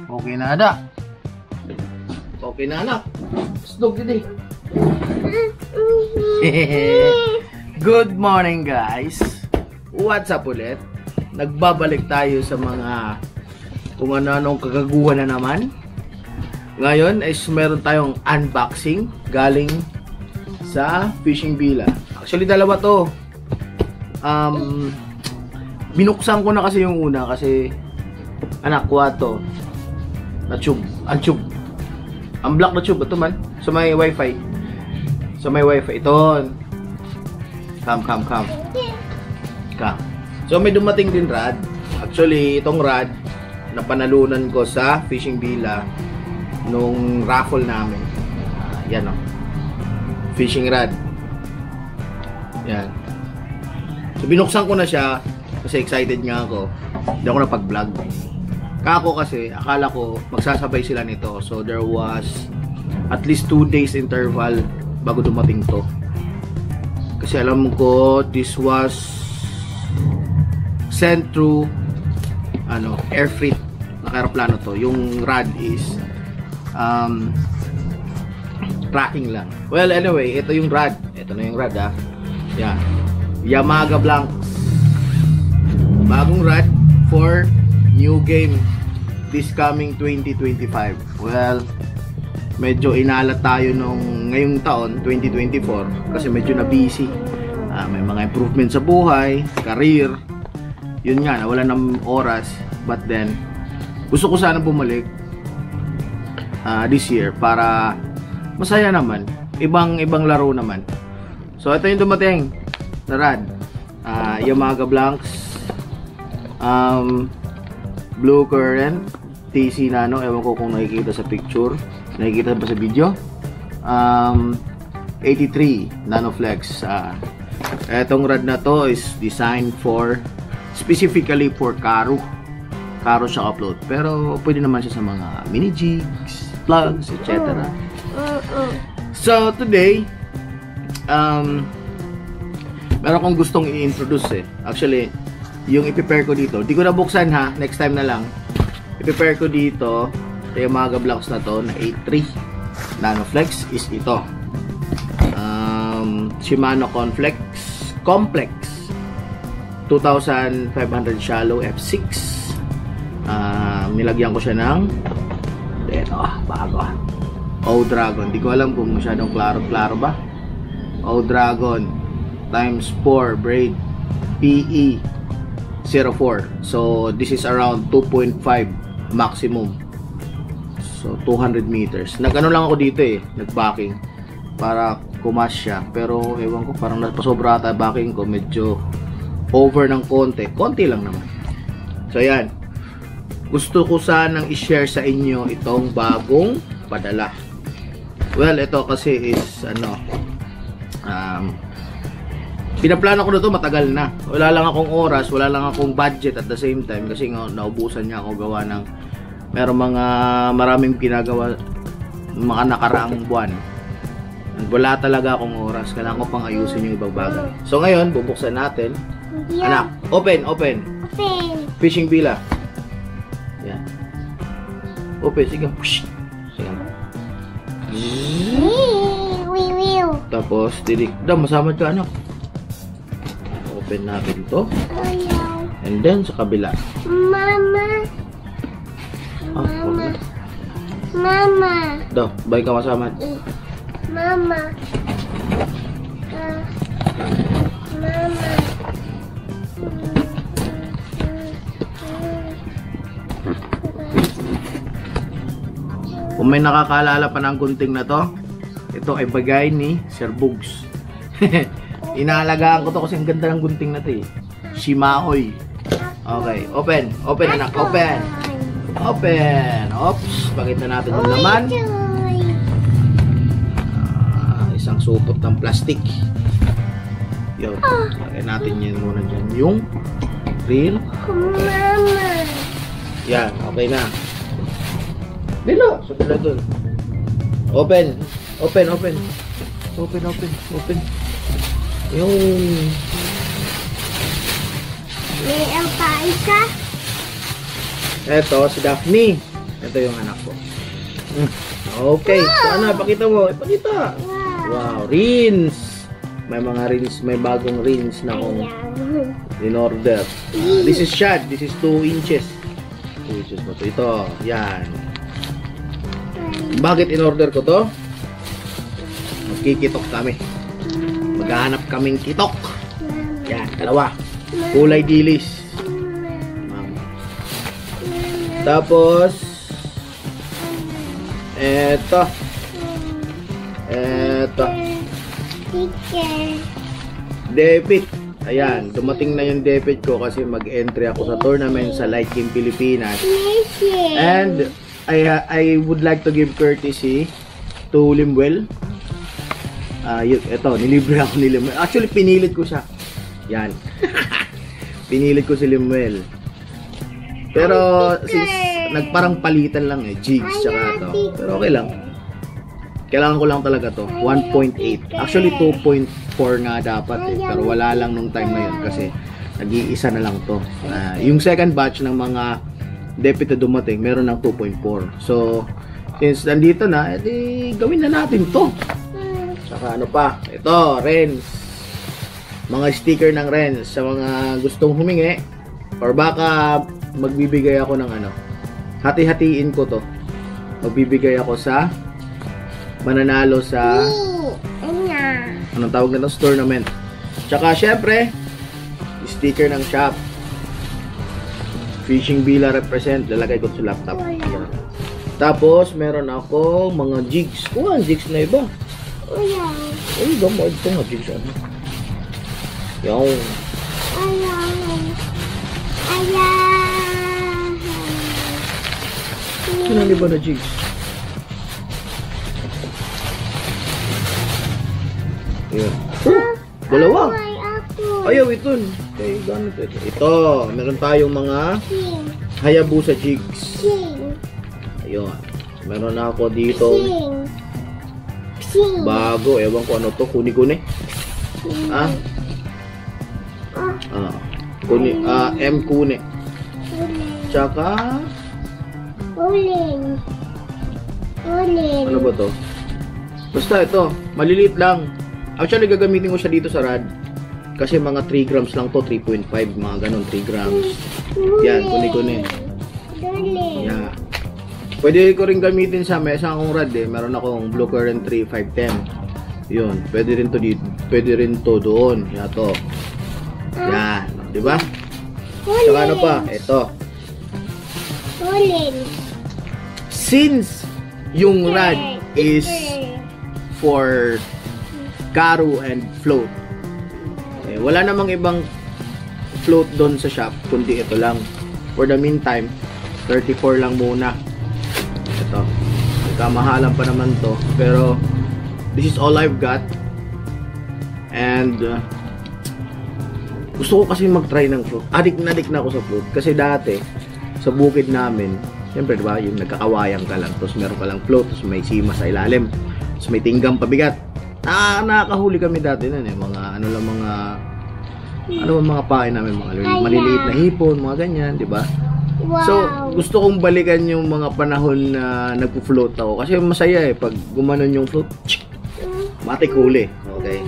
Okay na ada. Okay na anak. Snog din Good morning guys. What's up ulit? Nagbabalik tayo sa mga kung ano-anong kagaguhan na naman. Ngayon is meron tayong unboxing galing sa Fishing Villa. Actually dalawa to. Binuksan ko na kasi yung una kasi anak kuha to na tube, tube. Ang black na tube ito man. So may wifi. Ito. Come. So may dumating din rod. Actually itong rod na panalunan ko sa Fishing Villa nung raffle namin. Yan o. Fishing rod. Yan. So binuksan ko na siya kasi excited nga ako. Hindi ako napag-vlog. Kako kasi akala ko magsasabay sila nito. So there was at least 2 days interval bago dumating to. Kasi alam ko this was sent through air freight na aeroplano to. Yung rod is tracking lang. Well anyway, ito yung rod. Ito na yung rod Yan. Yamaga Blanks. Bagong rod for new game this coming 2025. Well, medyo inalat tayo nung ngayong taon 2024 kasi medyo na busy. May mga improvement sa buhay, career. Yun nga, nawala ng oras. But then, gusto ko sana bumalik this year para masaya naman. Ibang laro naman. So, ito yung dumating na rod. Yamaga Blanks. Blue Current TC Nano, ewan ko kung nakikita sa picture, nakikita ba sa video. 83 Nanoflex. Etong rod na to is designed for specifically for karo siya upload, pero pwede naman siya sa mga mini jigs, plugs, etc. So today meron akong gustong i-introduce actually. Yung i-prepare ko dito, di ko na buksan ha, next time na lang. I-prepare ko dito yung mga blocks na to na 83 Nanoflex is ito. Shimano Complex 2500 shallow F6. Nilagyan ko siya ng bago. O-Dragon. Di ko alam kung masyadong klaro ba. O-Dragon times 4 braid PE 04. So this is around 2.5 maximum. So 200 meters. Nag-ano lang ako dito nag-backing para kumas siya. Pero ewan ko, parang napasobra ata backing ko, medyo over ng konti lang naman. So yan. Gusto ko sanang i-share sa inyo itong bagong padala. Well, ito kasi is pinaplano ko na to matagal na. Wala lang akong oras, wala lang akong budget at the same time kasi nga naubusan niya ako gawa ng maraming pinagawa mga nakaraang buwan. Wala talaga akong oras, kailangan ko pang ayusin yung ibang bagay. So ngayon, bubuksan natin. Anak, open. Fishing Villa. Yan. Open, sige. Sige. Tapos, didik. Masama ka anak. Open natin to. And then sa kabila. Mama. Mama. Bye ka masama. Mama. Mama. Kung may nakakaalala pa ng gunting na to, ito ay bagay ni Sir Bugs. Inaalagaan ko to kasi ang ganda ng gunting na to Shimahoy. Okay, open anak, open. Oops, pakita natin yung laman. Isang supot ng plastic. Yun, lagay natin yun muna dyan. Yung reel. Mama. Yan, okay na. Dilo, sa pala dun. Open. Yung May pa isa. eto si Daphne. Ito yung anak ko. Okay. So, ano? Pakita mo. Ipakita. Wow. Rinse. May mga rinse. May bagong rinse na akong in order. This is shad. This is 2 inches. 2 inches ba ito? Ito. Yan. Bakit in order ko to? Magkikitok kami. Maghahanap kaming kitok. Yan. Dalawa. Kulay dilis. Tapos eto debit. Ayan, dumating na yung debit ko kasi mag-entry ako sa tournament sa Light Game Pilipinas. And I would like to give courtesy to Limwell. Ito, nilibre ako ni Limwell. Actually, pinilit ko siya. Yan. Pinilit ko si Limwell. Pero since nagparang palitan lang jigs tsaka to. Pero okay lang. Kailangan ko lang talaga to. 1.8. Actually 2.4 nga dapat pero wala lang nung time na yun kasi nag-iisa na lang to. Yung second batch ng mga debit na dumating, meron ng 2.4. So, since nandito na, edi gawin na natin to. Saka ano pa? Ito, Renz. Mga sticker ng Renz sa mga gustong humingi or baka magbibigay ako ng ano, hati-hatiin ko to. Magbibigay ako sa mananalo sa anong tawag na to? Tournament. Tsaka syempre sticker ng shop. Fishing Villa represent, lalagay ko sa laptop. Tapos meron ako mga jigs. Ang jigs na iba. Ay, gamot ito nga jigs ano. Yung sino ba na jigs? Ayan. Dalawa. Ayaw ito. Okay, ganito ito. Ito, meron tayong mga Hayabusa jigs. Ayun. Meron ako dito. Bago. Ewan ko ano to. Kuni-kuni. M kuni. Tsaka ano ba to? Basta ito, maliliit lang. Actually gagamitin ko siya dito sa rad. Kasi mga 3 grams lang to, 3.5, mga ganun, 3 grams. Yan, kuni-kuni. Yeah. Pwede ko rin gamitin sa mesa akong rad Meron akong Blue Current 3 510. Yun, pwede rin to dito, pwede rin to doon. Yan to. Yan, di ba? Saka ano pa? Ito. Since yung rad is for Karu and float, wala namang ibang float doon sa shop kundi ito lang. For the meantime, 34 lang muna. Ito. Kamahalan pa naman to. Pero this is all I've got. And gusto ko kasi mag-try ng float. Adik na ako sa float. Kasi dati, sa bukid namin, siyempre diba, yung nagkakawayan ka lang. Tapos meron ka lang float. Tapos may sima sa ilalim. Tapos may tinggam pabigat. Nakakahuli kami dati nun mga ano lang mga pain namin, mga maliliit na hipon, mga ganyan, di ba? Wow. So, gusto kong balikan yung mga panahon na nagpo-float ako kasi masaya pag gumanon yung float. Matik huli. Okay.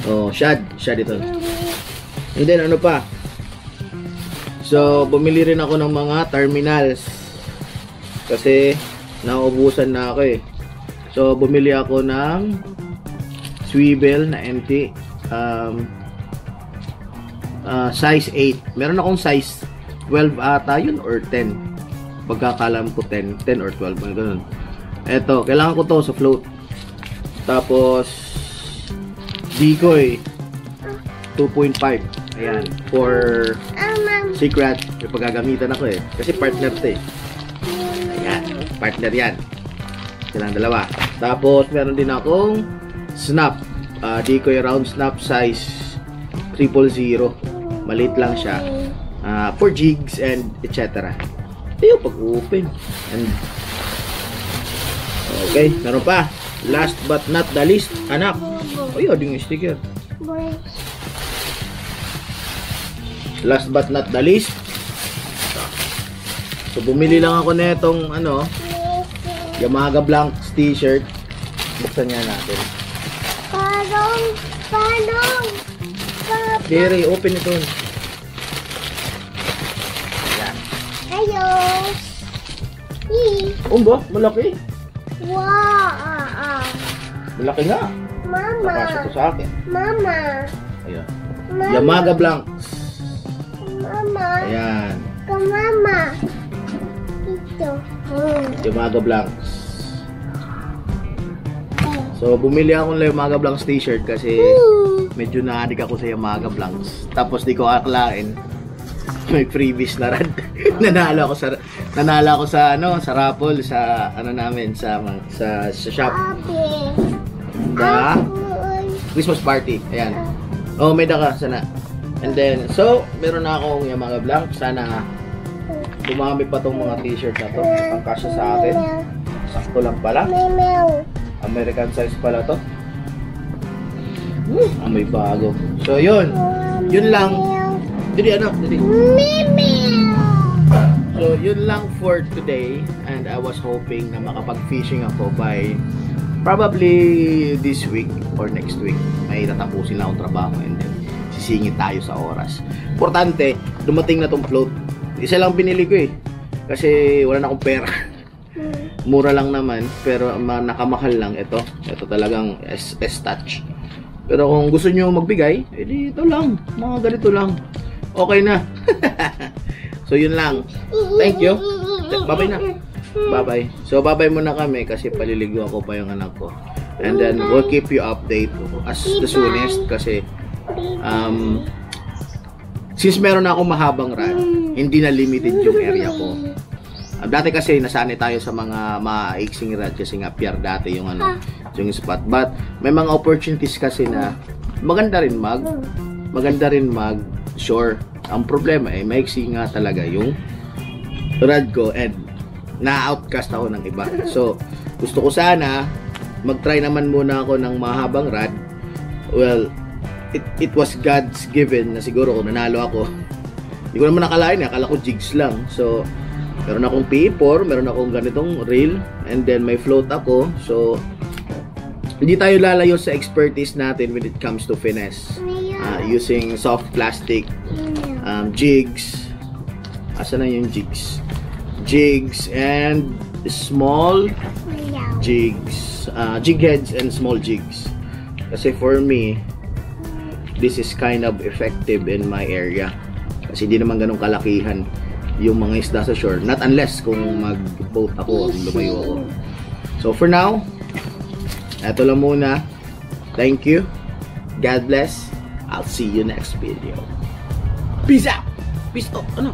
Oh, shad ito. And then ano pa? So, bumili rin ako ng mga terminals kasi nauubusan na ako So, bumili ako ng swivel na empty size 8. Meron akong size 12 ata yun or 10. Pagkakalam ko 10 or 12, ganun. Eto, kailangan ko to sa float. Tapos decoy 2.5. Ayan, for secret, yung paggagamitan ako kasi partner to Ayan, partner yan. Silang dalawa. Tapos meron din akong snap, decoy round snap size 000. Maliit lang siya. For jigs and etc. Ito yung pag-open. And okay, meron pa. Last but not the least, anak. Ay, yung sticker. Last but not the least, So bumili lang ako netong ano, Yamaga Blanks t-shirt. Buksan nga natin. Parang. Jerry, open ito. Yan. Ayos. Ba? Malaki. Wow. Malaki nga. Mama. Nakasya to sa akin. Mama. Ayan. Mama. Yamaga Blanks. Mama. Ayan. Mama. Ito. Yamaga Blanks. So, bumili akong Yamaga Blanks t-shirt kasi medyo na-addict ako sa Yamaga Blanks. Tapos di ko akalain may freebies na rin. nanalo ako sa ano, sa raffle sa ano namin sa shop. The Christmas party. Ayan. Oh, may daka sana. And then, so, meron na akong Yamaga Blanks. Sana dumami pa tong mga t-shirt na to. Ang kasya sa akin. Sakto lang pala. American size pala to. May bago. So, yun. Yun lang. Didi, ano? Didi. So, yun lang for today. And I was hoping na makapag-fishing ako by probably this week or next week. May tatapusin lang akong trabaho and then sisingit tayo sa oras. Importante, dumating na tong float. Isa lang binili ko eh. Kasi wala na akong pera. Mura lang naman, pero nakamahal lang ito. Ito talagang S-Touch. Pero kung gusto nyo magbigay, edi ito lang. Mga ganito lang. Okay na. So, yun lang. Thank you. Bye-bye na. Bye-bye. So, bye-bye muna kami kasi paliligo ako pa yung anak ko. And then, we'll keep you update as the soonest kasi since meron na akong mahabang run, hindi na limited yung area ko. Dati kasi nasanay tayo sa mga maiksing rod kasi nga pier dati yung ano, yung spot. But may mga opportunities kasi na maganda rin mag shore. Ang problema ay maiksi nga talaga yung rod ko and na-outcast ako ng iba. So, gusto ko sana mag-try naman muna ako ng mahabang rod. Well, it was God's given na siguro kung nanalo ako. Hindi ko naman nakalain, akala ko jigs lang. So, meron akong PE4, meron akong ganitong reel, and then may float ako. So, hindi tayo lalayo sa expertise natin when it comes to finesse. Using soft plastic, jigs. Asa na yung jigs? Jigs and small jigs. Jig heads and small jigs. Kasi for me, this is kind of effective in my area. Kasi hindi naman ganun kalakihan yung mga isda sa shore. Not unless kung mag-boat ako, lumayo ako. So for now, eto lang muna. Thank you. God bless. I'll see you next video. Peace out. Peace out. Ano?